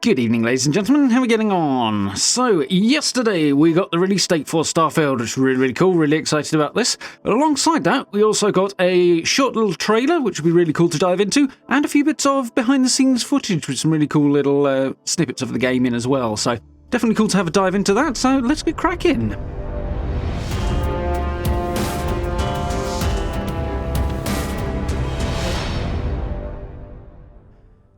Good evening, ladies and gentlemen. How are we getting on? So, yesterday we got the release date for Starfield, which is really cool. Really excited about this. But alongside that, we also got a short little trailer, which would be really cool to dive into, and a few bits of behind-the-scenes footage with some really cool little snippets of the game in as well. So, definitely cool to have a dive into that. So, let's get cracking.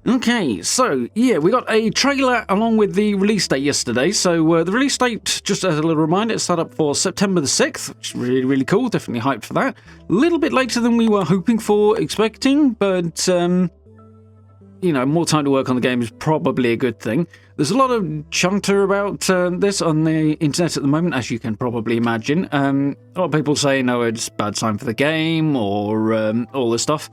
Okay, so yeah, we got a trailer along with the release date yesterday. So the release date, just as a little reminder, it's set up for September the 6th, which is really cool. Definitely hyped for that. A little bit later than we were hoping for, expecting, but you know, more time to work on the game is probably a good thing. There's a lot of chatter about this on the internet at the moment, as you can probably imagine. A lot of people say, no, it's a bad time for the game, or all this stuff.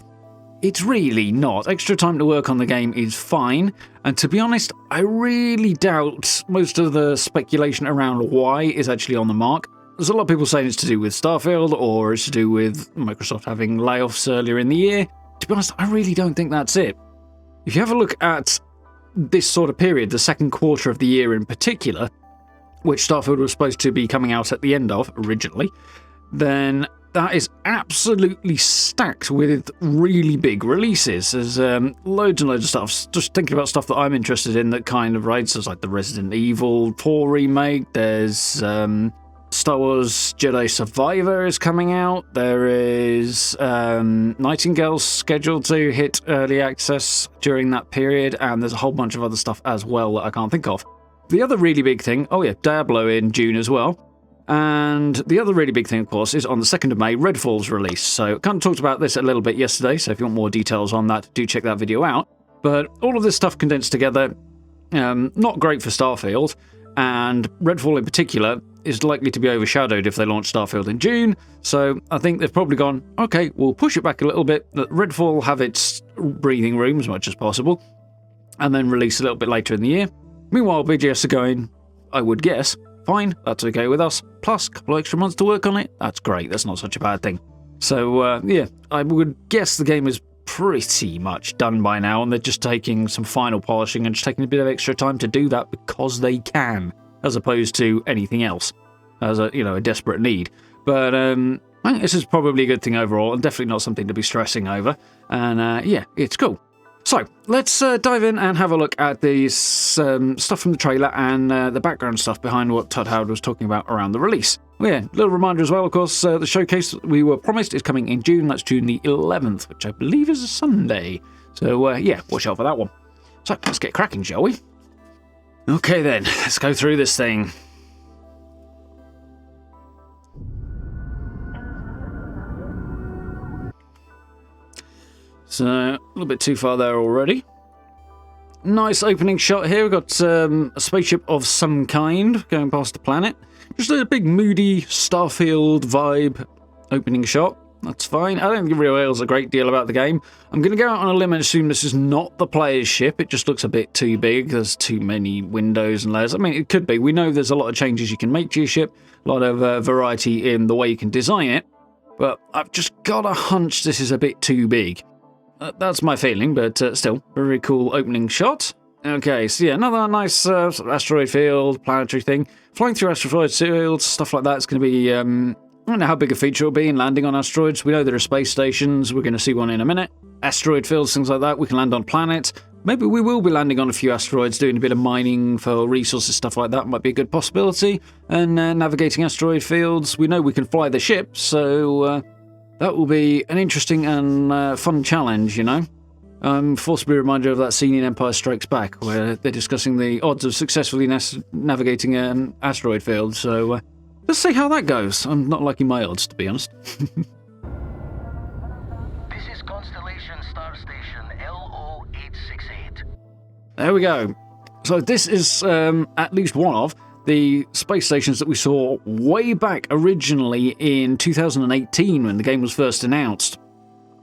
It's really not. Extra time to work on the game is fine, and to be honest, I really doubt most of the speculation around why is actually on the mark. There's a lot of people saying it's to do with Starfield, or it's to do with Microsoft having layoffs earlier in the year. To be honest, I really don't think that's it. If you have a look at this sort of period, the second quarter of the year in particular, which Starfield was supposed to be coming out at the end of originally, then that is absolutely stacked with really big releases. There's loads and loads of stuff. Just thinking about stuff that I'm interested in that kind of rides. There's like the Resident Evil 4 remake. There's Star Wars Jedi Survivor is coming out. There is Nightingale's scheduled to hit early access during that period. And there's a whole bunch of other stuff as well that I can't think of. The other really big thing, oh yeah, Diablo in June as well. And the other really big thing, of course, is on the 2nd of May, Redfall's release. So kind of talked about this a little bit yesterday, so if you want more details on that, do check that video out. But all of this stuff condensed together, not great for Starfield, and Redfall in particular is likely to be overshadowed if they launch Starfield in June. So I think they've probably gone, okay, we'll push it back a little bit, let Redfall have its breathing room as much as possible, and then release a little bit later in the year. Meanwhile, BGS are going, I would guess, fine, that's okay with us. Plus, a couple of extra months to work on it. That's great. That's not such a bad thing. So, yeah, I would guess the game is pretty much done by now, and they're just taking some final polishing and just taking a bit of extra time to do that because they can, as opposed to anything else, as a, you know, a desperate need. But I think this is probably a good thing overall, and definitely not something to be stressing over. And yeah, it's cool. So, let's dive in and have a look at this stuff from the trailer and the background stuff behind what Todd Howard was talking about around the release. Well, yeah, little reminder as well, of course, the showcase we were promised is coming in June. That's June the 11th, which I believe is a Sunday. So, yeah, watch out for that one. So, let's get cracking, shall we? Okay then, let's go through this thing. So, a little bit too far there already. Nice opening shot here. We've got a spaceship of some kind going past the planet. Just a big moody Starfield vibe opening shot. That's fine. I don't think it reveals a great deal about the game. I'm going to go out on a limb and assume this is not the player's ship. It just looks a bit too big. There's too many windows and layers. I mean, it could be. We know there's a lot of changes you can make to your ship. A lot of variety in the way you can design it. But I've just got a hunch this is a bit too big. That's my feeling, but still, very cool opening shot. Okay, so yeah, another nice asteroid field, planetary thing. Flying through asteroid fields, stuff like that. It's going to be, I don't know how big a feature it will be in landing on asteroids. We know there are space stations. We're going to see one in a minute. Asteroid fields, things like that. We can land on planets. Maybe we will be landing on a few asteroids, doing a bit of mining for resources, stuff like that. Might be a good possibility. And navigating asteroid fields. We know we can fly the ship, so that will be an interesting and fun challenge, you know. I'm forced to be reminded of that scene in Empire Strikes Back, where they're discussing the odds of successfully navigating an asteroid field, so let's see how that goes. I'm not liking my odds, to be honest. This is Constellation Star Station LO868. There we go. So this is at least one of the space stations that we saw way back originally in 2018 when the game was first announced.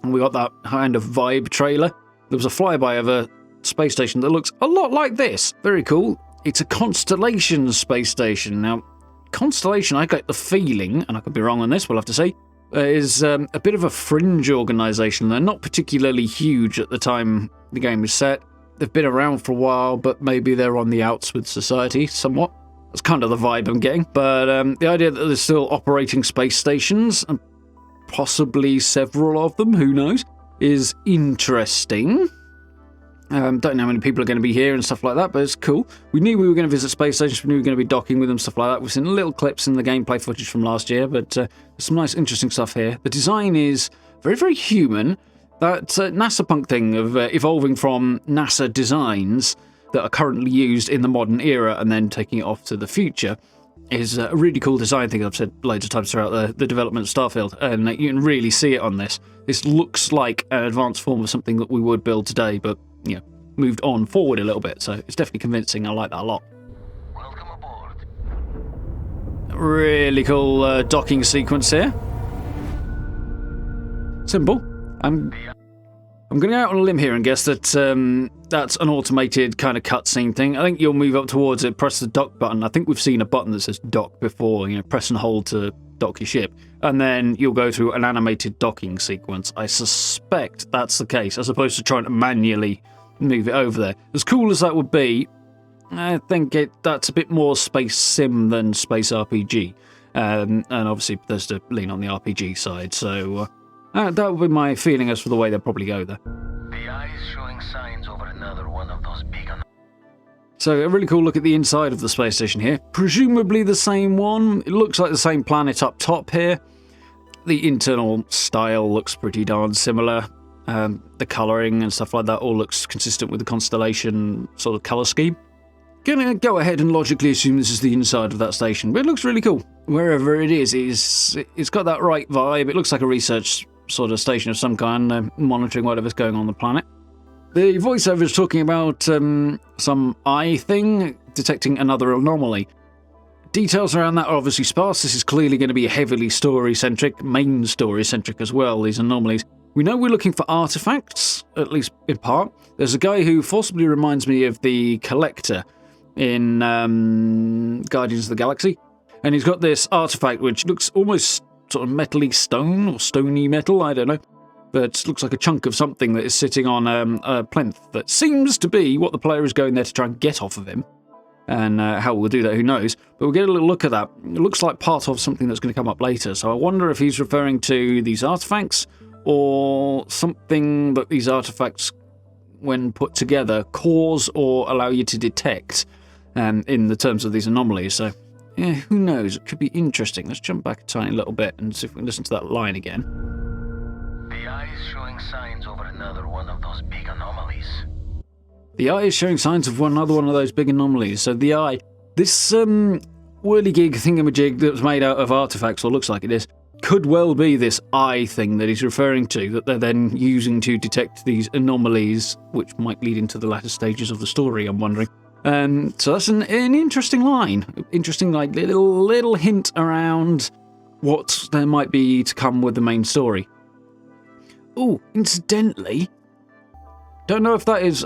And we got that kind of vibe trailer. There was a flyby of a space station that looks a lot like this. Very cool. It's a Constellation space station. Now, Constellation, I get the feeling, and I could be wrong on this, we'll have to see, is a bit of a fringe organisation. They're not particularly huge at the time the game is set. they've been around for a while, but maybe they're on the outs with society somewhat. That's kind of the vibe I'm getting. But the idea that there's still operating space stations, and possibly several of them, who knows, is interesting. Don't know how many people are going to be here and stuff like that, but it's cool. We knew we were going to visit space stations, we knew we were going to be docking with them, stuff like that. We've seen little clips in the gameplay footage from last year, but there's some nice, interesting stuff here. The design is very, very human. That NASA punk thing of evolving from NASA designs that are currently used in the modern era and then taking it off to the future is a really cool design thing I've said loads of times throughout the development of Starfield, and you can really see it on this. This looks like an advanced form of something that we would build today, but you know, moved on forward a little bit, so it's definitely convincing. I like that a lot. Welcome aboard. Really cool docking sequence here. Simple. I'm going to go out on a limb here and guess that that's an automated kind of cutscene thing. I think you'll move up towards it, press the dock button. I think we've seen a button that says dock before, you know, press and hold to dock your ship, and then you'll go through an animated docking sequence. I suspect that's the case, as opposed to trying to manually move it over there. As cool as that would be, I think that's a bit more space sim than space RPG. And obviously Bethesda lean on the RPG side, so that would be my feeling as for the way they'll probably go there. The eye is showing signs over another one of those big... So a really cool look at the inside of the space station here. Presumably the same one. It looks like the same planet up top here. The internal style looks pretty darn similar. The colouring and stuff like that all looks consistent with the Constellation sort of colour scheme. Gonna go ahead and logically assume this is the inside of that station, but it looks really cool. Wherever it is, it's got that right vibe. It looks like a research sort of station of some kind, monitoring whatever's going on the planet. The voiceover is talking about some eye thing, detecting another anomaly. Details around that are obviously sparse. This is clearly going to be heavily story-centric, main story-centric as well, these anomalies. We know we're looking for artifacts, at least in part. There's a guy who forcibly reminds me of the Collector in Guardians of the Galaxy. And he's got this artifact which looks almost sort of metally stone, or stony metal, I don't know. But it looks like a chunk of something that is sitting on a plinth that seems to be what the player is going there to try and get off of him. And how we'll do that, who knows. But we'll get a little look at that. It looks like part of something that's going to come up later. So I wonder if he's referring to these artifacts, or something that these artifacts, when put together, cause or allow you to detect in the terms of these anomalies. So, yeah, who knows? It could be interesting. Let's jump back a tiny little bit and see if we can listen to that line again. The eye is showing signs over another one of those big anomalies. The eye is showing signs of another one of those big anomalies. So the eye, this whirligig thingamajig that was made out of artifacts, or looks like it is, could well be this eye thing that he's referring to, that they're then using to detect these anomalies, which might lead into the latter stages of the story, I'm wondering. So that's an interesting line. Interesting, like, little hint around what there might be to come with the main story. Oh, incidentally, don't know if that is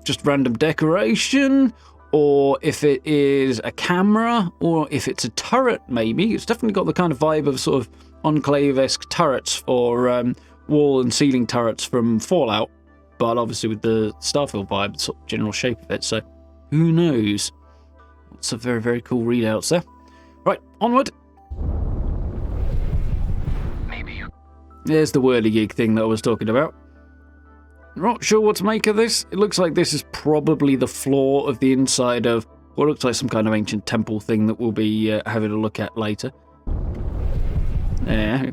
just random decoration, or if it is a camera, or if it's a turret, maybe. It's definitely got the kind of vibe of sort of Enclave-esque turrets, or wall and ceiling turrets from Fallout, but obviously with the Starfield vibe, the sort of general shape of it, so who knows? Lots of very, very cool readouts there. Right, onward. Maybe you... There's the whirligig thing that I was talking about. Not sure what to make of this. It looks like this is probably the floor of the inside of what looks like some kind of ancient temple thing that we'll be having a look at later. Yeah,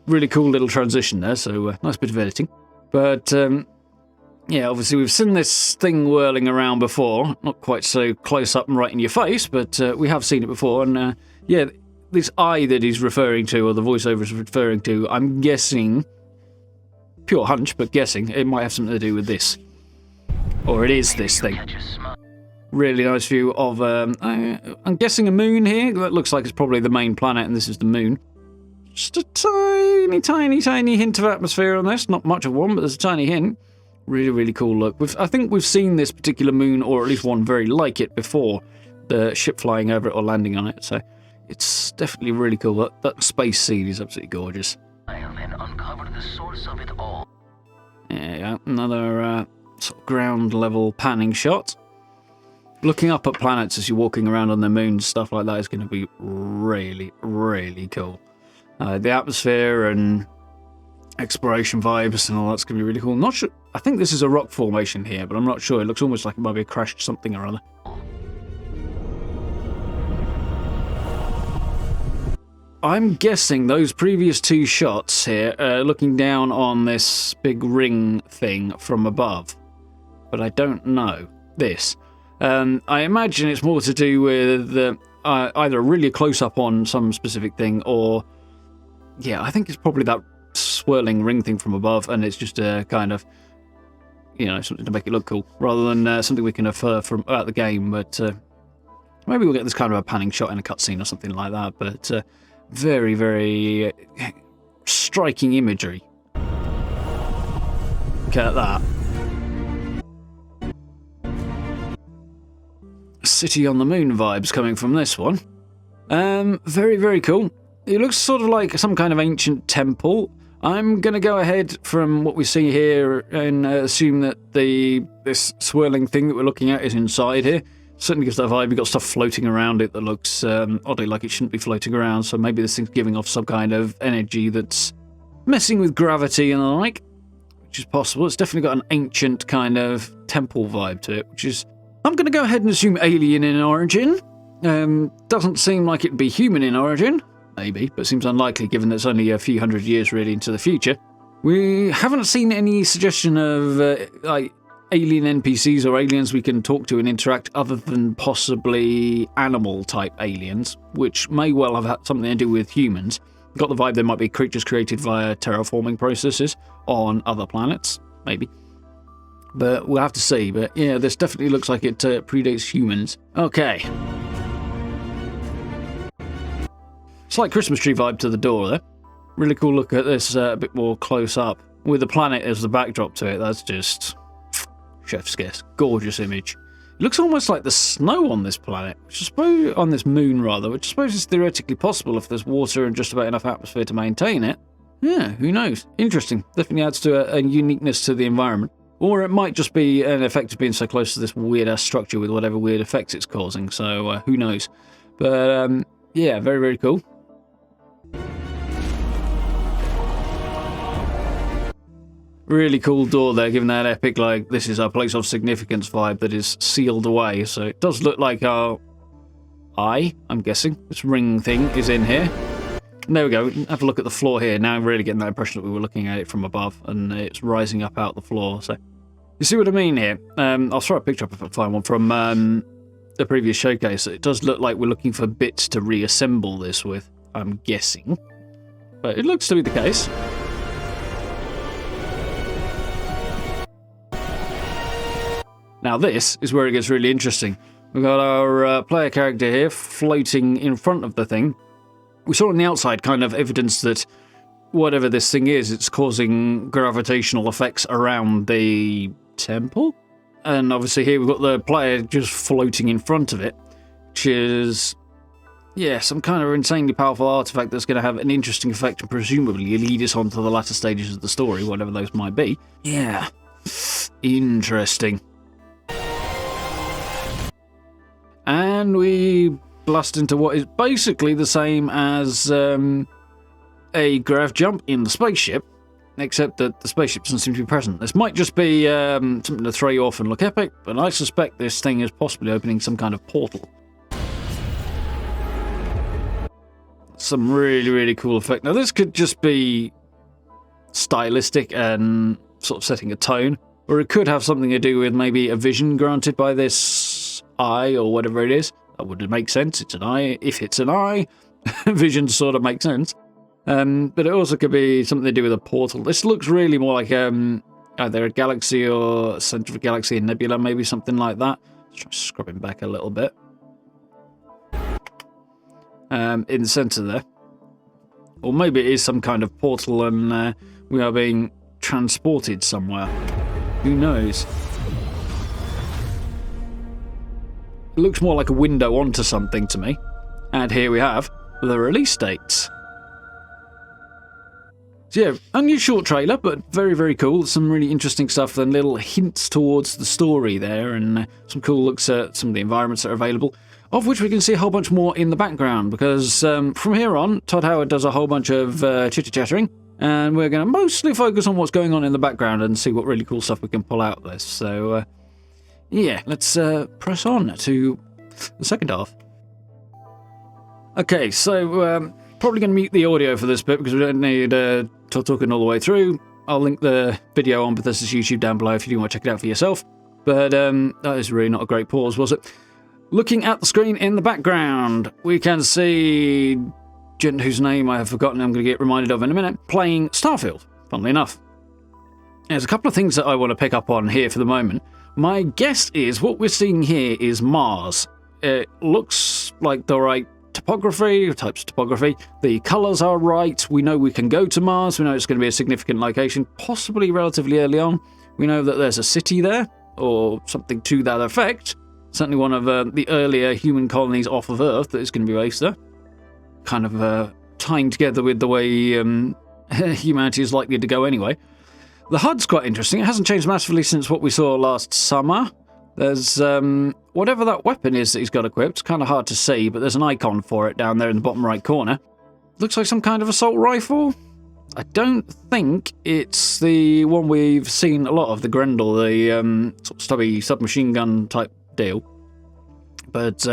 really cool little transition there, so nice bit of editing. But yeah, obviously we've seen this thing whirling around before, not quite so close up and right in your face, but we have seen it before, and yeah, this eye that he's referring to, or the voiceover is referring to, I'm guessing, pure hunch, but guessing, it might have something to do with this. Or it is this thing. Really nice view of, I'm guessing a moon here. That looks like it's probably the main planet, and this is the moon. Just a tiny, tiny, tiny hint of atmosphere on this. Not much of one, but there's a tiny hint. Really, really cool look. I think we've seen this particular moon, or at least one very like it, before. The ship flying over it or landing on it, so it's definitely really cool. That space scene is absolutely gorgeous. I'll then uncover the source of it all. Yeah, another sort of ground level panning shot. Looking up at planets as you're walking around on the moon, stuff like that is going to be really, really cool. The atmosphere and exploration vibes and all that's going to be really cool. Not sure. I think this is a rock formation here, but I'm not sure. It looks almost like it might be a crashed something or other. I'm guessing those previous two shots here are looking down on this big ring thing from above. But I don't know. This. I imagine it's more to do with either a really close-up on some specific thing or... Yeah, I think it's probably that swirling ring thing from above, and it's just a kind of, you know, something to make it look cool, rather than something we can infer from out the game. But maybe we'll get this kind of a panning shot in a cutscene or something like that. But very, very striking imagery. Look at that. City on the Moon vibes coming from this one. Very, very cool. It looks sort of like some kind of ancient temple. I'm going to go ahead from what we see here and assume that this swirling thing that we're looking at is inside here. Certainly gives that vibe. You've got stuff floating around it that looks oddly like it shouldn't be floating around, so maybe this thing's giving off some kind of energy that's messing with gravity and the like, which is possible. It's definitely got an ancient kind of temple vibe to it, which is... I'm going to go ahead and assume alien in origin. Doesn't seem like it'd be human in origin. Maybe, but seems unlikely given that it's only a few hundred years really into the future. We haven't seen any suggestion of like alien NPCs or aliens we can talk to and interact other than possibly animal-type aliens, which may well have had something to do with humans. Got the vibe there might be creatures created via terraforming processes on other planets, maybe. But we'll have to see. But yeah, this definitely looks like it predates humans. Okay. Slight Christmas tree vibe to the door there. Really cool look at this a bit more close up. With the planet as the backdrop to it, that's just chef's kiss. Gorgeous image. It looks almost like the snow on this planet, which I suppose, on this moon rather, which I suppose is theoretically possible if there's water and just about enough atmosphere to maintain it. Yeah, who knows? Interesting. Definitely adds to a uniqueness to the environment. Or it might just be an effect of being so close to this weird-ass structure with whatever weird effects it's causing, so who knows. But yeah, very, very cool. Really cool door there, giving that epic, like, this is a place of significance vibe that is sealed away. So it does look like our eye, I'm guessing. This ring thing is in here. And there we go. Have a look at the floor here. Now I'm really getting that impression that we were looking at it from above, and it's rising up out the floor. So you see what I mean here? I'll throw a picture up if I find one from the previous showcase. It does look like we're looking for bits to reassemble this with, I'm guessing. But it looks to be the case. Now this is where it gets really interesting. We've got our player character here floating in front of the thing. We saw on the outside kind of evidence that whatever this thing is, it's causing gravitational effects around the temple. And obviously here we've got the player just floating in front of it, which is, yeah, some kind of insanely powerful artifact that's going to have an interesting effect and presumably lead us on to the latter stages of the story, whatever those might be. Yeah, interesting. And we blast into what is basically the same as a grav jump in the spaceship, except that the spaceship doesn't seem to be present. This might just be something to throw you off and look epic, but I suspect this thing is possibly opening some kind of portal. Some really, really cool effect. Now this could just be stylistic and sort of setting a tone, or it could have something to do with maybe a vision granted by this eye or whatever it is. That would make sense. It's an eye. If it's an eye, vision sort of makes sense. But it also could be something to do with a portal. This looks really more like either a galaxy or center of a galaxy, a nebula, maybe something like that. Let's try scrubbing back a little bit. In the center there. Or maybe it is some kind of portal and we are being transported somewhere. Who knows? It looks more like a window onto something to me. And here we have the release dates. So yeah, only a short trailer, but very, very cool. Some really interesting stuff and little hints towards the story there, and some cool looks at some of the environments that are available, of which we can see a whole bunch more in the background, because from here on, Todd Howard does a whole bunch of chitter-chattering, and we're going to mostly focus on what's going on in the background and see what really cool stuff we can pull out of this. So, yeah, let's press on to the second half. Okay, so probably going to mute the audio for this bit because we don't need Todd talking all the way through. I'll link the video on Bethesda's YouTube down below if you do want to check it out for yourself. But that is really not a great pause, was it? Looking at the screen in the background, we can see gent whose name I have forgotten, I'm going to get reminded of in a minute, playing Starfield, funnily enough. There's a couple of things that I want to pick up on here for the moment. My guess is what we're seeing here is Mars. It looks like the right topography, types of topography. The colours are right. We know we can go to Mars. We know it's going to be a significant location, possibly relatively early on. We know that there's a city there, or something to that effect. Certainly one of the earlier human colonies off of Earth that is going to be based there. Kind of tying together with the way humanity is likely to go anyway. The HUD's quite interesting. It hasn't changed massively since what we saw last summer. There's whatever that weapon is that he's got equipped. It's kind of hard to see, but there's an icon for it down there in the bottom right corner. Looks like some kind of assault rifle. I don't think it's the one we've seen a lot of, the Grendel, the sort of stubby submachine gun type deal. But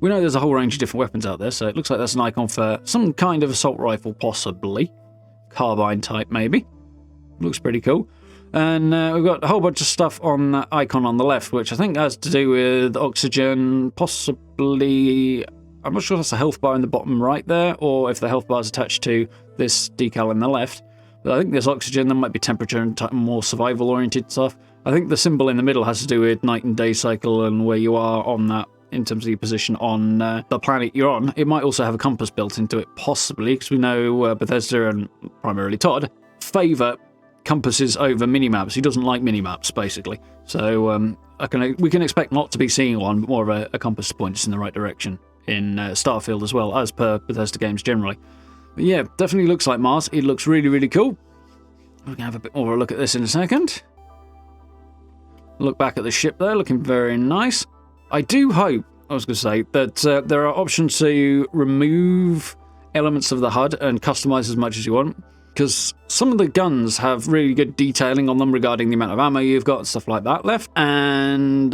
we know there's a whole range of different weapons out there, so it looks like that's an icon for some kind of assault rifle, possibly. Carbine type, maybe. Looks pretty cool. And we've got a whole bunch of stuff on that icon on the left, which I think has to do with oxygen, possibly. I'm not sure if that's a health bar in the bottom right there, or if the health bar is attached to this decal in the left. But I think there's oxygen, there might be temperature and more survival-oriented stuff. I think the symbol in the middle has to do with night and day cycle and where you are on that in terms of your position on the planet you're on. It might also have a compass built into it, possibly, because we know Bethesda and primarily Todd favour compasses over minimaps. He doesn't like minimaps, basically. So we can expect not to be seeing one, but more of a compass to point us in the right direction in Starfield as well, as per Bethesda games generally. But yeah, definitely looks like Mars. It looks really, really cool. We're going to have a bit more of a look at this in a second. Look back at the ship there, looking very nice. I do hope, I was going to say, that there are options to remove elements of the HUD and customize as much as you want. Because some of the guns have really good detailing on them regarding the amount of ammo you've got and stuff like that left. And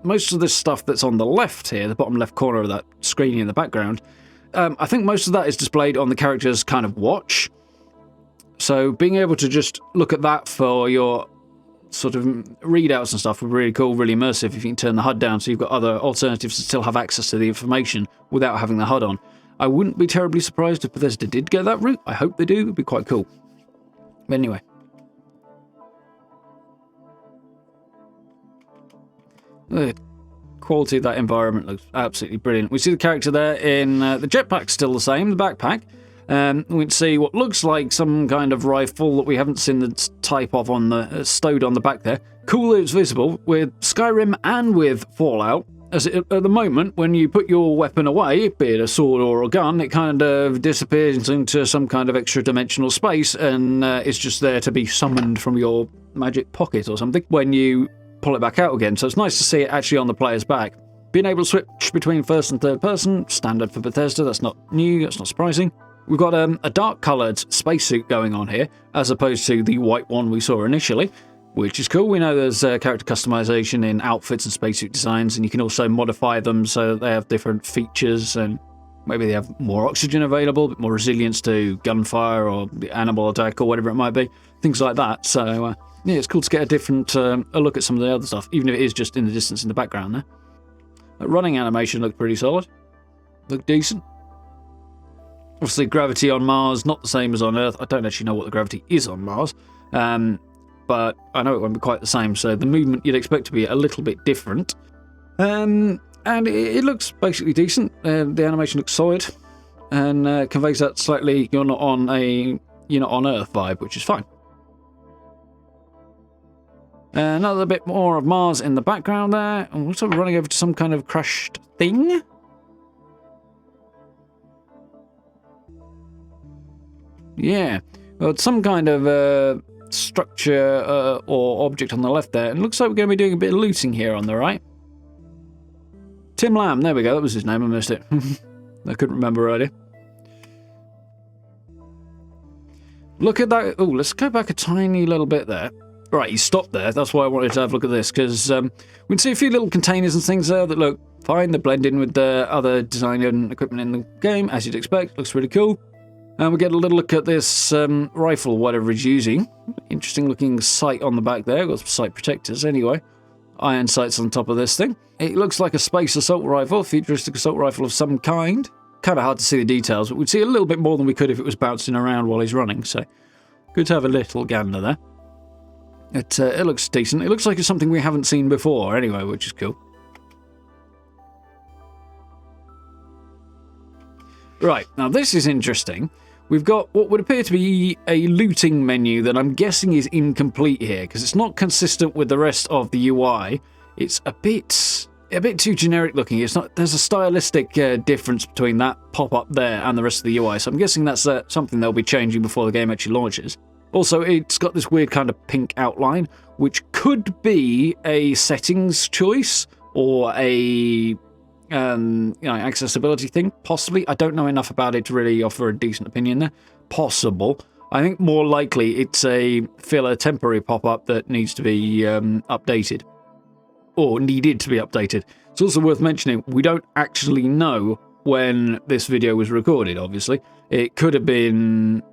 most of this stuff that's on the left here, the bottom left corner of that screen in the background, I think most of that is displayed on the character's kind of watch. So being able to just look at that for your sort of readouts and stuff would be really cool, really immersive if you can turn the HUD down so you've got other alternatives to still have access to the information without having the HUD on. I wouldn't be terribly surprised if Bethesda did go that route. I hope they do. It would be quite cool. But anyway. The quality of that environment looks absolutely brilliant. We see the character there in the jetpack, still the same, the backpack. We can see what looks like some kind of rifle that we haven't seen the type of on the stowed on the back there. Cool that it's visible with Skyrim and with Fallout. As at the moment, when you put your weapon away, be it a sword or a gun, it kind of disappears into some kind of extra-dimensional space and it's just there to be summoned from your magic pocket or something when you pull it back out again. So it's nice to see it actually on the player's back. Being able to switch between first and third person, standard for Bethesda, that's not new, that's not surprising. We've got a dark-coloured spacesuit going on here, as opposed to the white one we saw initially, which is cool. We know there's character customization in outfits and spacesuit designs, and you can also modify them so that they have different features, and maybe they have more oxygen available, a bit more resilience to gunfire or the animal attack or whatever it might be, things like that. So, yeah, it's cool to get a different a look at some of the other stuff, even if it is just in the distance in the background there. The running animation looked pretty solid. Looked decent. Obviously, gravity on Mars, not the same as on Earth. I don't actually know what the gravity is on Mars. But I know it won't be quite the same, so the movement you'd expect to be a little bit different. And it looks basically decent. The animation looks solid and conveys that slightly you're not on Earth vibe, which is fine. Another bit more of Mars in the background there, and we're sort of running over to some kind of crashed thing. Yeah. Got some kind of structure or object on the left there. And it looks like we're going to be doing a bit of looting here on the right. Tim Lamb, there we go. That was his name. I missed it. I couldn't remember earlier. Look at that. Oh, let's go back a tiny little bit there. Right, he stopped there. That's why I wanted to have a look at this, because we can see a few little containers and things there that look fine. They blend in with the other design and equipment in the game, as you'd expect. Looks really cool. And we get a little look at this rifle, whatever he's using. Interesting looking sight on the back there. Got some sight protectors anyway. Iron sights on top of this thing. It looks like a space assault rifle, futuristic assault rifle of some kind. Kind of hard to see the details, but we'd see a little bit more than we could if it was bouncing around while he's running, so good to have a little gander there. It looks decent. It looks like it's something we haven't seen before anyway, which is cool. Right, now this is interesting. We've got what would appear to be a looting menu that I'm guessing is incomplete here, because it's not consistent with the rest of the UI. It's a bit too generic looking. It's not. There's a stylistic difference between that pop-up there and the rest of the UI, so I'm guessing that's something they'll be changing before the game actually launches. Also, it's got this weird kind of pink outline, which could be a settings choice or a accessibility thing, possibly. I don't know enough about it to really offer a decent opinion there. Possible. I think more likely it's a filler temporary pop-up that needs to be updated. Or needed to be updated. It's also worth mentioning, we don't actually know when this video was recorded, obviously. It could have been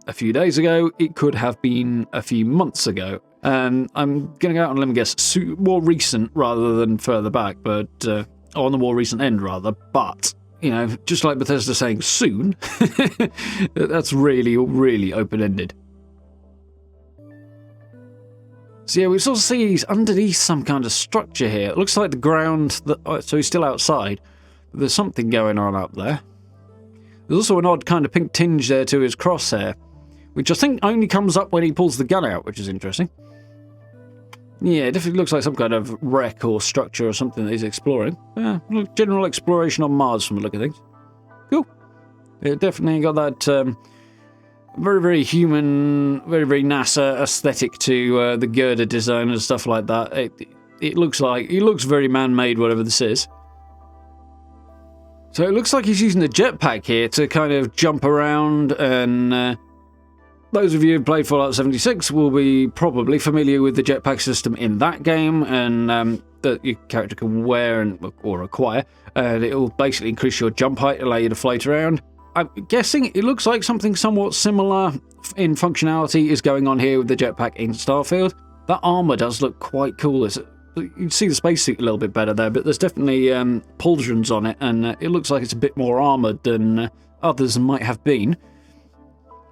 a few days ago, it could have been a few months ago. I'm going to go out on a limb and guess more recent rather than further back, but on the more recent end rather, but, you know, just like Bethesda saying soon, that's really, really open-ended. So yeah, we sort of see he's underneath some kind of structure here. It looks like the ground, so he's still outside. There's something going on up there. There's also an odd kind of pink tinge there to his crosshair, which I think only comes up when he pulls the gun out, which is interesting. Yeah, it definitely looks like some kind of wreck or structure or something that he's exploring. Yeah, general exploration on Mars from the look of things. Cool. It definitely got that very, very human, very, very NASA aesthetic to the girder design and stuff like that. It looks very man-made, whatever this is. So it looks like he's using the jetpack here to kind of jump around, and those of you who played Fallout 76 will be probably familiar with the jetpack system in that game, and that your character can wear or acquire, and it will basically increase your jump height, allow you to float around. I'm guessing it looks like something somewhat similar in functionality is going on here with the jetpack in Starfield. That armor does look quite cool. You can see the spacesuit a little bit better there, but there's definitely pauldrons on it, and it looks like it's a bit more armoured than others might have been.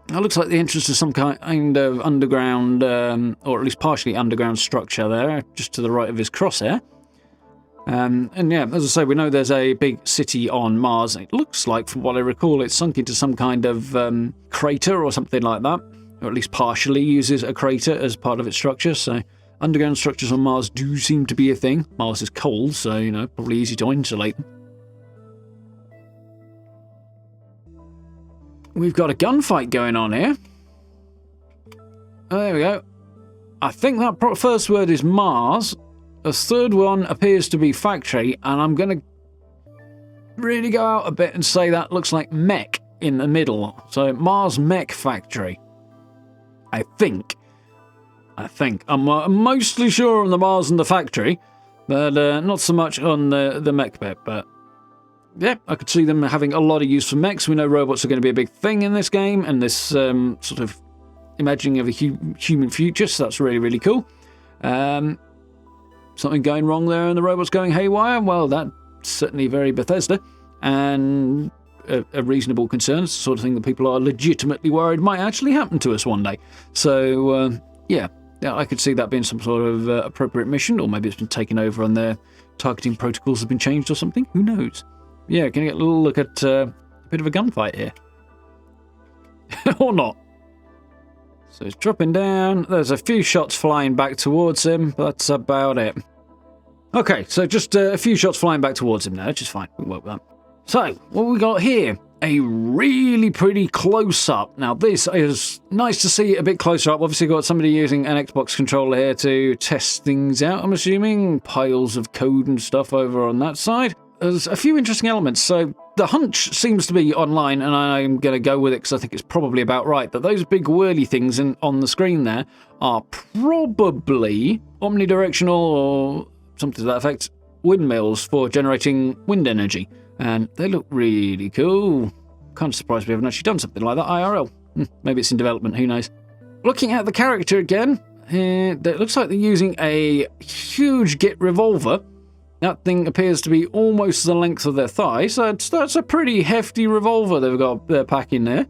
It looks like the entrance to some kind of underground, or at least partially underground structure there, just to the right of his crosshair. And yeah, as I say, we know there's a big city on Mars. It looks like, from what I recall, it's sunk into some kind of crater or something like that, or at least partially uses a crater as part of its structure, so underground structures on Mars do seem to be a thing. Mars is cold, so, you know, probably easy to insulate them. We've got a gunfight going on here. Oh, there we go. I think that first word is Mars. The third one appears to be factory, and I'm going to really go out a bit and say that looks like mech in the middle. So Mars Mech Factory. I think. I'm mostly sure on the Mars and the factory, but not so much on the mech bit. But yeah, I could see them having a lot of use for mechs. We know robots are going to be a big thing in this game, and this sort of imagining of a human future, so that's really, really cool. Something going wrong there and the robots going haywire? Well, that's certainly very Bethesda, and a reasonable concern. It's the sort of thing that people are legitimately worried might actually happen to us one day. So, yeah, I could see that being some sort of appropriate mission, or maybe it's been taken over and their targeting protocols have been changed or something. Who knows? Yeah, can you get a little look at a bit of a gunfight here? Or not? So he's dropping down. There's a few shots flying back towards him, but that's about it. Okay, so just a few shots flying back towards him now, which is fine. We can work with that. So, what we got here? a really pretty close-up. Now, this is nice to see a bit closer up. Obviously, got somebody using an Xbox controller here to test things out, I'm assuming. Piles of code and stuff over on that side. There's a few interesting elements. So the hunch seems to be online, and I'm going to go with it because I think it's probably about right, that those big whirly things on the screen there are probably omnidirectional or something to that effect, windmills for generating wind energy. And they look really cool. Kind of surprised we haven't actually done something like that IRL. Maybe it's in development, who knows. Looking at the character again, it looks like they're using a huge Git revolver. That thing appears to be almost the length of their thigh, so that's a pretty hefty revolver they've got their pack in there.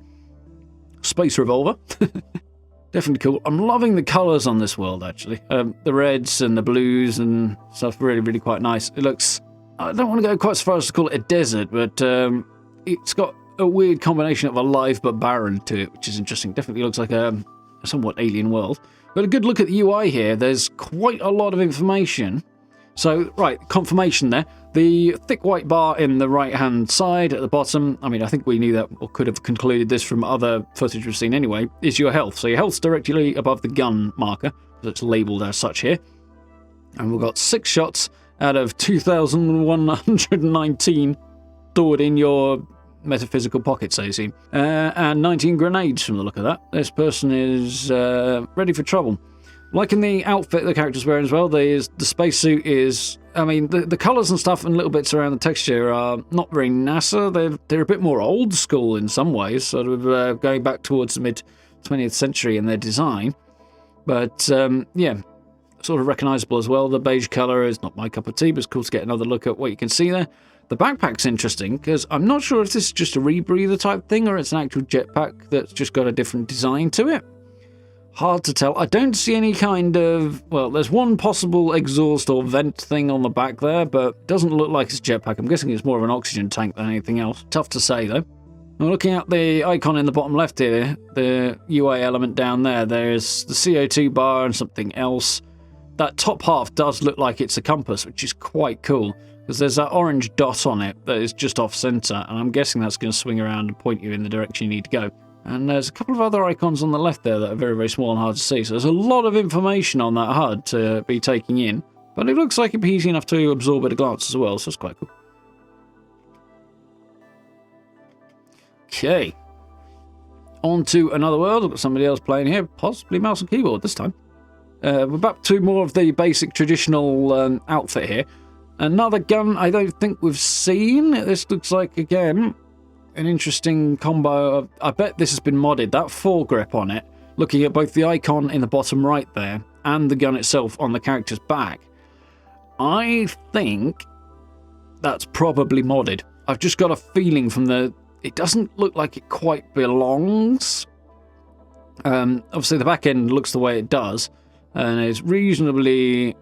Space revolver. Definitely cool. I'm loving the colours on this world, actually. The reds and the blues and stuff, really, really quite nice. It looks... I don't want to go quite so far as to call it a desert, but it's got a weird combination of alive but barren to it, which is interesting. Definitely looks like a somewhat alien world. But a good look at the UI here. There's quite a lot of information. So, right, confirmation there. The thick white bar in the right-hand side at the bottom, I mean, I think we knew that, or could have concluded this from other footage we've seen anyway, is your health. So your health's directly above the gun marker, that's labelled as such here. And we've got 6 shots out of 2,119 stored in your metaphysical pocket, so you see. And 19 grenades from the look of that. This person is ready for trouble. Liking the outfit the character's wearing as well. The spacesuit is... I mean, the colours and stuff and little bits around the texture are not very NASA. They're a bit more old school in some ways, sort of going back towards the mid-20th century in their design. But, yeah... sort of recognisable as well. The beige colour is not my cup of tea, but it's cool to get another look at what you can see there. The backpack's interesting, because I'm not sure if this is just a rebreather type thing, or it's an actual jetpack that's just got a different design to it. Hard to tell. I don't see any kind of... Well, there's one possible exhaust or vent thing on the back there, but it doesn't look like it's a jetpack. I'm guessing it's more of an oxygen tank than anything else. Tough to say, though. We're looking at the icon in the bottom left here, the UI element down there. There's the CO2 bar and something else. That top half does look like it's a compass, which is quite cool, because there's that orange dot on it that is just off-center, and I'm guessing that's going to swing around and point you in the direction you need to go. And there's a couple of other icons on the left there that are very, very small and hard to see, so there's a lot of information on that HUD to be taking in, but it looks like it'd be easy enough to absorb at a glance as well, so it's quite cool. Okay. On to another world. I've got somebody else playing here, possibly mouse and keyboard this time. We're back to more of the basic traditional outfit here. Another gun I don't think we've seen. This looks like, again, an interesting combo of... I bet this has been modded. That foregrip on it, looking at both the icon in the bottom right there and the gun itself on the character's back. I think that's probably modded. I've just got a feeling from the... It doesn't look like it quite belongs. Obviously, the back end looks the way it does. And it's reasonably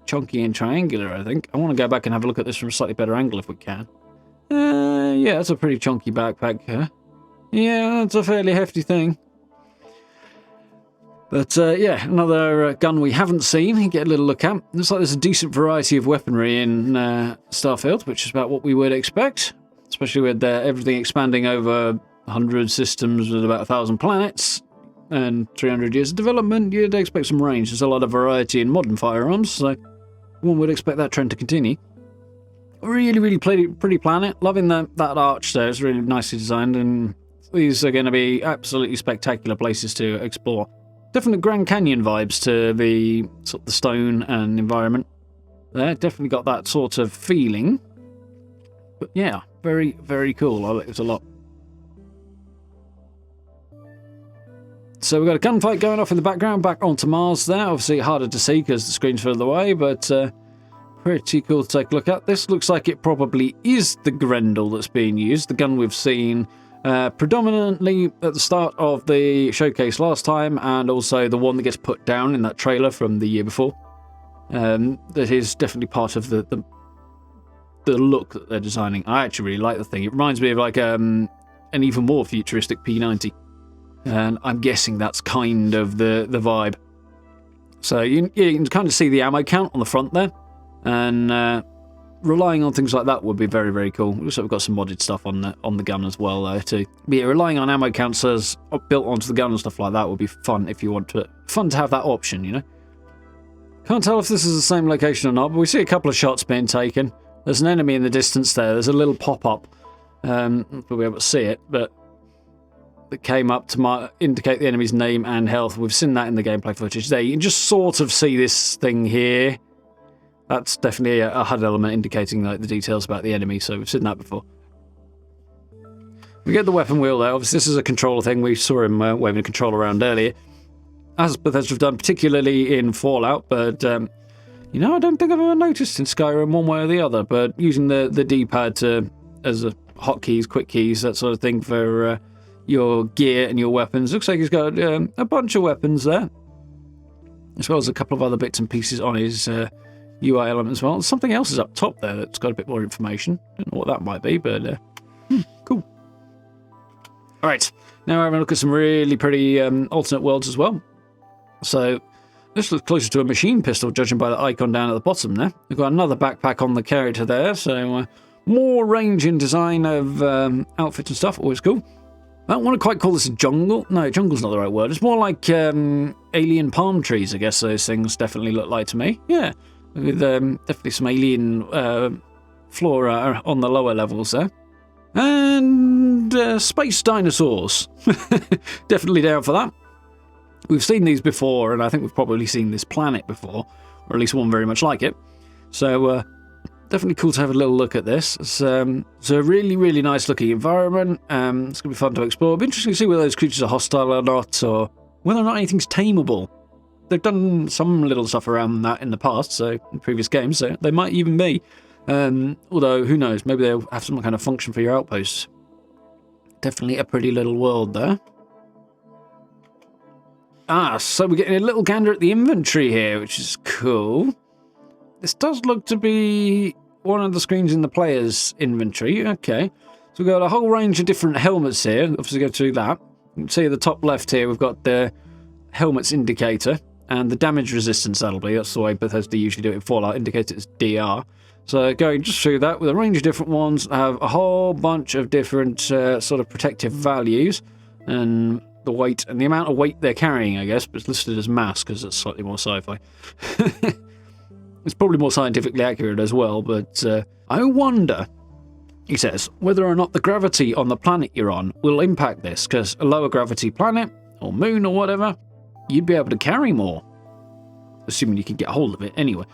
chunky and triangular, I think. I want to go back and have a look at this from a slightly better angle if we can. Yeah, that's a pretty chunky backpack here. Yeah, that's a fairly hefty thing. But, yeah, another gun we haven't seen. You get a little look at. Looks like there's a decent variety of weaponry in Starfield, which is about what we would expect. Especially with everything expanding over 100 systems with about 1,000 planets. And 300 years of development, you'd expect some range. There's a lot of variety in modern firearms, so one would expect that trend to continue. Really, really pretty planet. Loving that arch there. It's really nicely designed, and these are going to be absolutely spectacular places to explore. Definitely Grand Canyon vibes to the sort of the stone and environment there. Definitely got that sort of feeling. But yeah, very, very cool. I like it a lot. So we've got a gunfight going off in the background, back onto Mars there. Obviously harder to see because the screen's further away, but pretty cool to take a look at. This looks like it probably is the Grendel that's being used, the gun we've seen predominantly at the start of the showcase last time, and also the one that gets put down in that trailer from the year before. That is definitely part of the look that they're designing. I actually really like the thing. It reminds me of like an even more futuristic P90. And I'm guessing that's kind of the vibe. So you can kind of see the ammo count on the front there. And relying on things like that would be very, very cool. Looks like we've got some modded stuff on the gun as well, too. But yeah, relying on ammo counters built onto the gun and stuff like that would be fun if you want to. Fun to have that option, you know. Can't tell if this is the same location or not, but we see a couple of shots being taken. There's an enemy in the distance there. There's a little pop-up. We'll be able to see it, but that came up to indicate the enemy's name and health. We've seen that in the gameplay footage there. You can just sort of see this thing here. That's definitely a HUD element indicating like the details about the enemy, so we've seen that before. We get the weapon wheel there. Obviously, this is a controller thing. We saw him waving a controller around earlier, as Bethesda have done, particularly in Fallout, but you know, I don't think I've ever noticed in Skyrim one way or the other, but using the D-pad as a hotkeys, quick keys, that sort of thing for your gear and your weapons. Looks like he's got a bunch of weapons there, as well as a couple of other bits and pieces on his UI element as well. Something else is up top there that's got a bit more information. Don't know what that might be, but cool. All right, now we're having a look at some really pretty alternate worlds as well. So this looks closer to a machine pistol, judging by the icon down at the bottom there. We've got another backpack on the character there, so more range in design of outfits and stuff. Always cool. I don't want to quite call this a jungle. No, jungle's not the right word. It's more like alien palm trees, I guess those things definitely look like to me. Yeah, with definitely some alien flora on the lower levels there. And space dinosaurs. Definitely down for that. We've seen these before, and I think we've probably seen this planet before, or at least one very much like it. So definitely cool to have a little look at this. It's a really, really nice looking environment. It's going to be fun to explore. It'll be interesting to see whether those creatures are hostile or not, or whether or not anything's tameable. They've done some little stuff around that in the past, so in previous games, so they might even be. Although, who knows, maybe they'll have some kind of function for your outposts. Definitely a pretty little world there. So we're getting a little gander at the inventory here, which is cool. This does look to be one of the screens in the player's inventory. Okay. So we've got a whole range of different helmets here. Obviously go through that. You can see at the top left here, we've got the helmet's indicator and the damage resistance that'll be. That's the way Bethesda usually do it in Fallout, indicate it's DR. So going just through that with a range of different ones, have a whole bunch of different sort of protective values and the weight and the amount of weight they're carrying, I guess, but it's listed as mass because it's slightly more sci-fi. It's probably more scientifically accurate as well, but I wonder, he says, whether or not the gravity on the planet you're on will impact this, because a lower gravity planet, or moon or whatever, you'd be able to carry more. Assuming you can get hold of it anyway.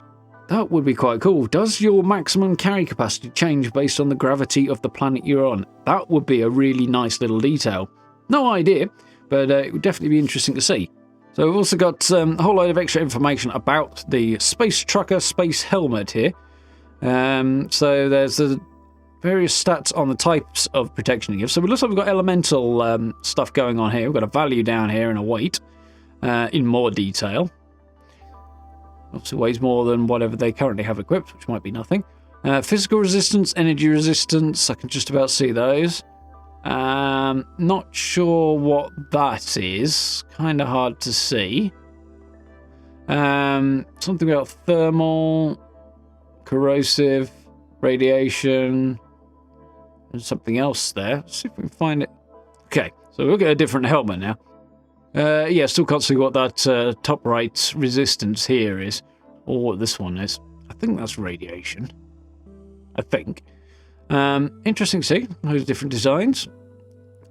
That would be quite cool. Does your maximum carry capacity change based on the gravity of the planet you're on? That would be a really nice little detail. No idea, but it would definitely be interesting to see. So we've also got a whole load of extra information about the Space Trucker Space Helmet here. So there's the various stats on the types of protection you give. So it looks like we've got elemental stuff going on here. We've got a value down here and a weight in more detail. Obviously weighs more than whatever they currently have equipped, which might be nothing. Physical resistance, energy resistance, I can just about see those. Not sure what that is. Kind of hard to see. Something about thermal, corrosive, radiation, and something else there. Let's see if we can find it. Okay, so we'll get a different helmet now. Yeah, still can't see what that top right resistance here is, or what this one is. I think that's radiation. I think. Interesting to see those different designs.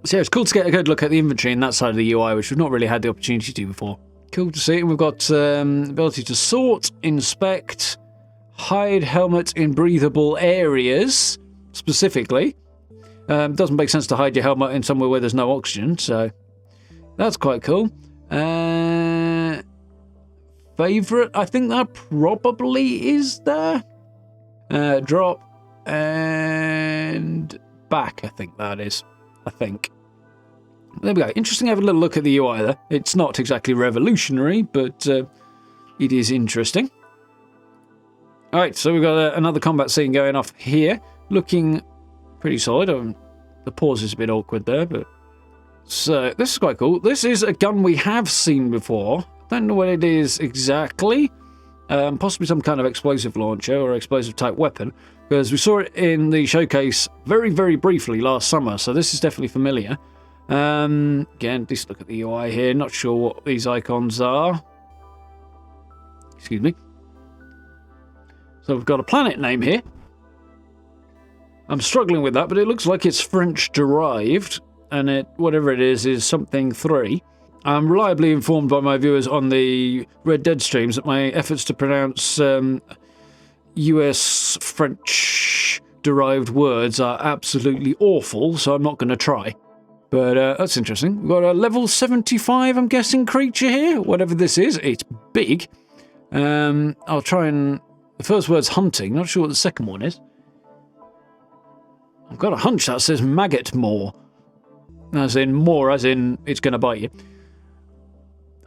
So yeah, it's cool to get a good look at the inventory and that side of the UI, which we've not really had the opportunity to do before. Cool to see. And we've got the ability to sort, inspect, hide helmet in breathable areas, specifically. Doesn't make sense to hide your helmet in somewhere where there's no oxygen, so that's quite cool. Favorite? I think that probably is there. Drop and back, I think that is. I think. There we go. Interesting to have a little look at the UI there. It's not exactly revolutionary, but it is interesting. Alright, so we've got another combat scene going off here. Looking pretty solid. The pause is a bit awkward there, but... So, this is quite cool. This is a gun we have seen before. Don't know what it is exactly. Possibly some kind of explosive launcher or explosive type weapon. because we saw it in the showcase very, very briefly last summer, so this is definitely familiar. Again, just look at the UI here. Not sure what these icons are. Excuse me. So we've got a planet name here. I'm struggling with that, but it looks like it's French-derived, and it, whatever it is something 3. I'm reliably informed by my viewers on the Red Dead streams that my efforts to pronounce US French-derived words are absolutely awful, so I'm not going to try. But that's interesting. We've got a level 75, I'm guessing, creature here. Whatever this is, it's big. I'll try and... The first word's hunting. Not sure what the second one is. I've got a hunch that says maggot more. As in it's going to bite you.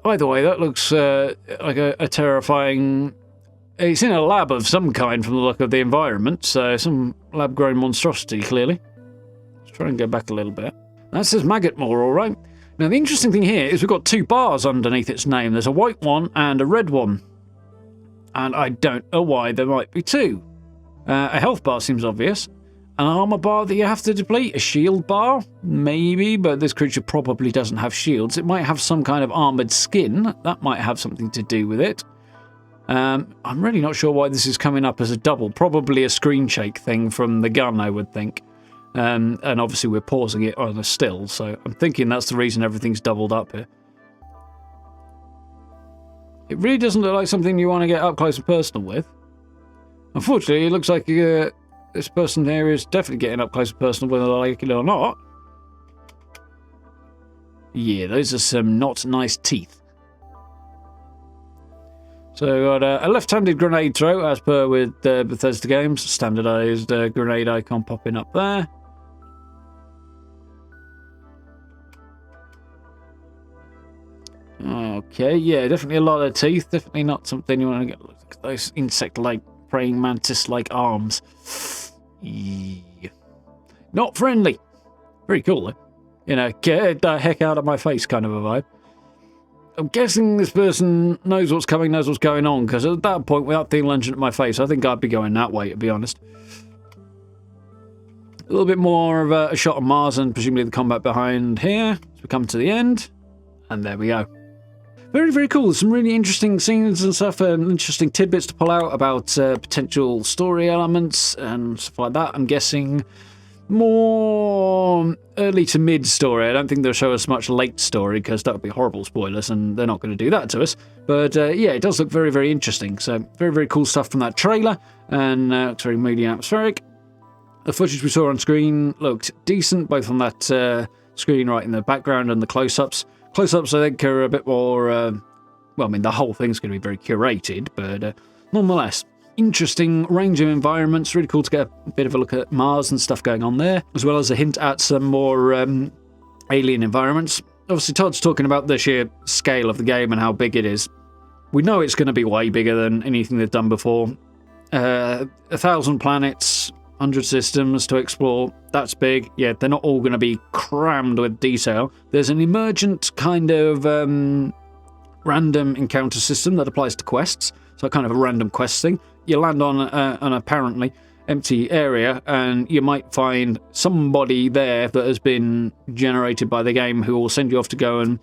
Either way, that looks like a terrifying... It's in a lab of some kind from the look of the environment, so some lab-grown monstrosity, clearly. Let's try and go back a little bit. That says maggot more, all right. Now, the interesting thing here is we've got 2 bars underneath its name. There's a white one and a red one. And I don't know why there might be 2. A health bar seems obvious. An armor bar that you have to deplete. A shield bar? Maybe, but this creature probably doesn't have shields. It might have some kind of armored skin. That might have something to do with it. I'm really not sure why this is coming up as a double. Probably a screen shake thing from the gun, I would think. And obviously we're pausing it on a still, so I'm thinking that's the reason everything's doubled up here. It really doesn't look like something you want to get up close and personal with. Unfortunately, it looks like this person here is definitely getting up close and personal, whether they like it or not. Yeah, those are some not nice teeth. So we've got a left-handed grenade throw, as per with Bethesda games. Standardized grenade icon popping up there. Okay, yeah, definitely a lot of teeth. Definitely not something you want to get. Look at those insect-like, praying mantis-like arms. Yeah. Not friendly. Very cool, though. You know, get the heck out of my face kind of a vibe. I'm guessing this person knows what's coming, knows what's going on, because at that point, without the lunging at my face, I think I'd be going that way, to be honest. A little bit more of a shot of Mars and presumably the combat behind here as we come to the end. And there we go. Very, very cool. Some really interesting scenes and stuff, and interesting tidbits to pull out about potential story elements and stuff like that. I'm guessing more early to mid story. I don't think they'll show us much late story because that would be horrible spoilers, and they're not going to do that to us. But yeah, it does look very, very interesting. So very, very cool stuff from that trailer, and it's very moody and atmospheric. The footage we saw on screen looked decent, both on that screen right in the background and the close-ups. Close-ups, I think, are a bit more... well, I mean, the whole thing's going to be very curated, but nonetheless, interesting range of environments. Really cool to get a bit of a look at Mars and stuff going on there, as well as a hint at some more alien environments. Obviously, Todd's talking about the sheer scale of the game and how big it is. We know it's going to be way bigger than anything they've done before. 1,000 planets, 100 systems to explore. That's big. Yeah, they're not all going to be crammed with detail. There's an emergent kind of random encounter system that applies to quests. So kind of a random quest thing. You land on an apparently empty area, and you might find somebody there that has been generated by the game who will send you off to go and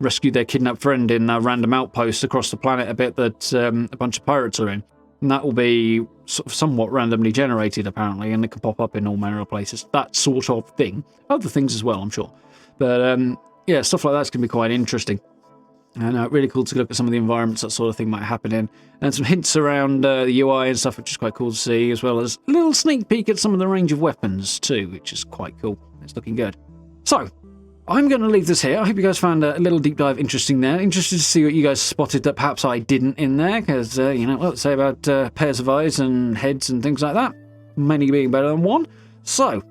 rescue their kidnapped friend in a random outpost across the planet a bit that a bunch of pirates are in. And that will be sort of somewhat randomly generated, apparently, and it can pop up in all manner of places. That sort of thing. Other things as well, I'm sure. But, yeah, stuff like that's going to be quite interesting. And really cool to look at some of the environments that sort of thing might happen in. And some hints around the UI and stuff, which is quite cool to see, as well as a little sneak peek at some of the range of weapons, too, which is quite cool. It's looking good. So, I'm going to leave this here. I hope you guys found a little deep dive interesting there. Interested to see what you guys spotted that perhaps I didn't in there, because, you know, what to say about pairs of eyes and heads and things like that. Many being better than one. So,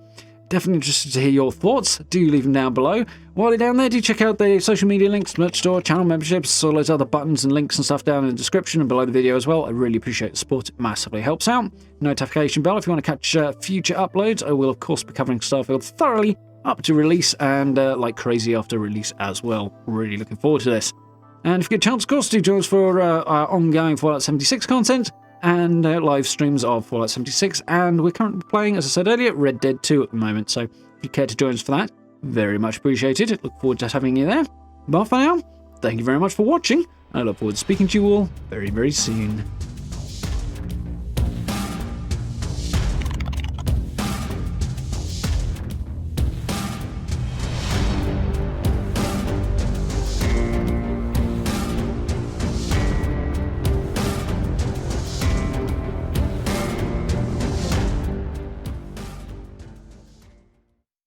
definitely interested to hear your thoughts. Do leave them down below. While you're down there, do check out the social media links, merch store, channel memberships, all those other buttons and links and stuff down in the description and below the video as well. I really appreciate the support. It massively helps out. Notification bell if you want to catch future uploads. I will, of course, be covering Starfield thoroughly up to release and like crazy after release as well. Really looking forward to this. And if you get a chance, of course, do join us for our ongoing Fallout 76 content. and live streams of Fallout 76. And we're currently playing, as I said earlier, Red Dead 2 at the moment. So if you care to join us for that, very much appreciated. Look forward to having you there. But for now, thank you very much for watching. I look forward to speaking to you all very, very soon.